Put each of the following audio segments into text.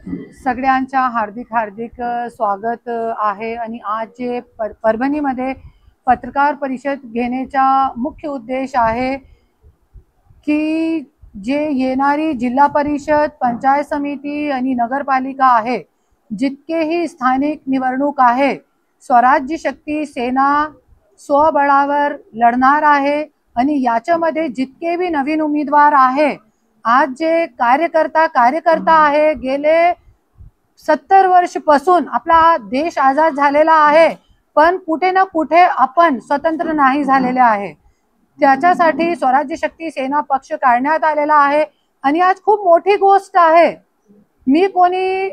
सगळ्यांचा हार्दिक हार्दिक स्वागत आहे। आणि आज जे परभणीमध्ये पत्रकार परिषद घेण्याचा मुख्य उद्देश आहे की जे येणारी जिल्हा परिषद, पंचायत समिती आणि नगरपालिका आहे, जितकेही स्थानिक निवडणूक आहे, स्वराज्य शक्ती सेना स्वबळावर लढणार आहे। आणि याच्यामध्ये जितके भी नवीन उमेदवार आहे, आज जे कार्यकर्ता आहे, गेले 70 वर्ष पासून आपला देश आजाद झालेला आहे, पण कुठे ना कुठे आपण स्वतंत्र नाही झालेले आहे। त्याच्यासाठी स्वराज्य शक्ती सेना पक्ष काढण्यात आलेला आहे। आणि आज खूप मोठी गोष्ट आहे, मी कोणी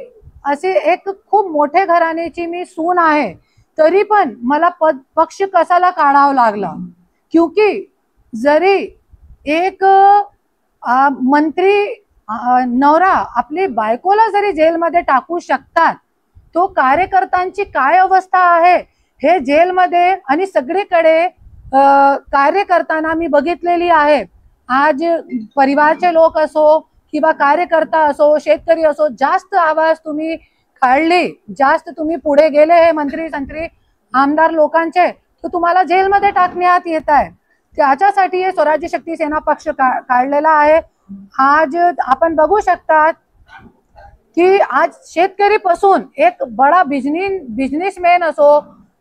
असे एक खूप मोठे घराण्याची मी सून आहे, तरी पण मला पक्ष कसाला काढावा लागला, क्योंकि जरी एक मंत्री नवरा आपली बायकोला जरी जेलमध्ये टाकू शकतात, तो कार्यकर्त्यांची काय अवस्था आहे हे जेलमध्ये आणि सगळीकडे कार्यकर्त्यांना मी बघितलेली आहे। आज परिवारचे लोक असो किंवा कार्यकर्ता असो, शेतकरी असो, जास्त आवाज तुम्ही काढले, जास्त तुम्ही पुढे गेले हे मंत्री संत्री आमदार लोकांचे, तर तुम्हाला जेलमध्ये टाकण्यात येत आहे। त्याच्यासाठी हे स्वराज्य शक्ती सेना पक्ष काढलेला आहे। आज आपण बघू शकतात की आज शेतकरी पासून एक बडा बिझनेसमॅन असो,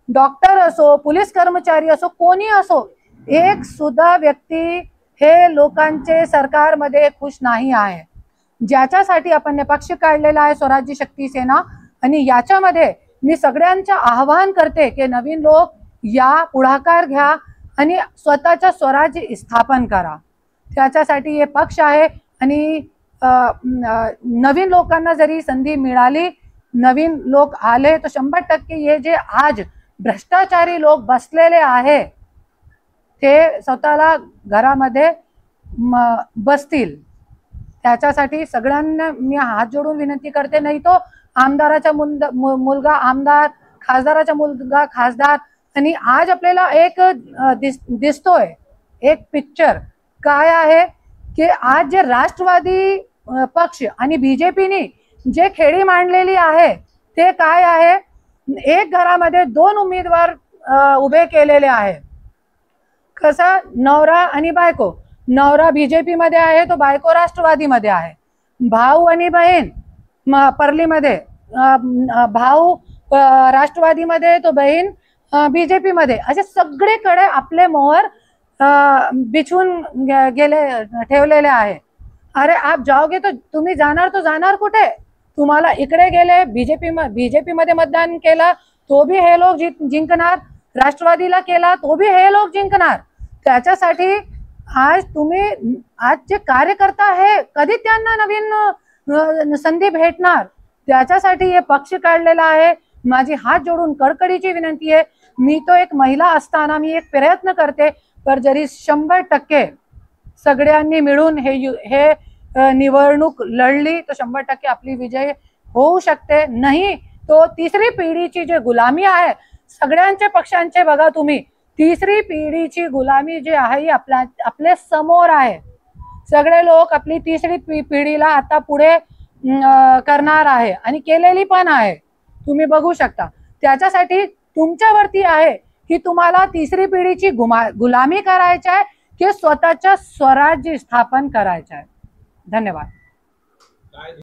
डॉक्टर असो, पोलीस कर्मचारी असो, कोणी असो, एक सुद्धा व्यक्ती हे लोकांचे सरकारमध्ये खुश नाही आहे, ज्याच्यासाठी आपण पक्ष काढलेला आहे स्वराज्य शक्ती सेना। आणि याच्यामध्ये मी सगळ्यांचं आवाहन करते की नवीन लोक या, पुढाकार घ्या आणि स्वतःचा स्वराज्य स्थापन करा। त्याच्यासाठी हे पक्ष आहे। आणि नवीन लोकांना जरी संधी मिळाली, नवीन लोक आले, तर 100% हे जे आज भ्रष्टाचारी लोक बसलेले आहे ते स्वतःला घरामध्ये बसतील। त्याच्यासाठी सगळ्यांना मी हात जोडून विनंती करते, नाही तो आमदाराचा मुलगा आमदार, खासदाराचा मुलगा खासदार। आणि आज आपल्याला एक दिसतोय एक पिक्चर काय आहे की आज जे राष्ट्रवादी पक्ष आणि बीजेपीने जे खेळी मांडलेली आहे ते काय आहे, एक घरामध्ये 2 उमेदवार उभे केलेले आहे। कसा, नवरा आणि बायको, नवरा बीजेपी मध्ये आहे, तो बायको राष्ट्रवादी मध्ये आहे। भाऊ आणि बहीण परलीमध्ये, भाऊ राष्ट्रवादी मध्ये, तो बहीण बीजेपी मध्ये, असे सगळीकडे आपले मोहर बिछून ठेवलेले आहे। अरे आप जाओगे तो तुम्ही जाणार कुठे? तुम्हाला इकडे गेले बीजेपी मध्ये मतदान केला तो भी हे लोक जिंकणार, राष्ट्रवादीला केला तो भी हे लोक जिंकणार। त्याच्यासाठी आज जे कार्यकर्ता आहे, कधी त्यांना नवीन संधी भेटणार? त्याच्यासाठी हे पक्ष काढलेला आहे। माझी हात जोडून कडकडीची विनंती आहे, मी तो एक महिला असताना मी एक प्रयत्न करते, पर जरी 100% सगळ्यांनी मिळून हे निवडणूक लढली तर 100% आपली विजय होऊ शकते। नाही तो तिसरी पिढीची जे गुलामी आहे सगळ्यांचे पक्षांचे, बघा तुम्ही, तिसरी पिढीची गुलामी जी आहे आपल्या समोर आहे। सगळे लोक आपली तिसरी पिढीला आता पुढे करणार आहे आणि केलेली पण आहे, तुम्ही बघू शकता। त्याच्यासाठी तुमच्यावरती आहे की तुम्हाला तिसरी पिढीची गुलामी करायची आहे की स्वतःचा स्वराज्य स्थापन करायचं आहे। धन्यवाद।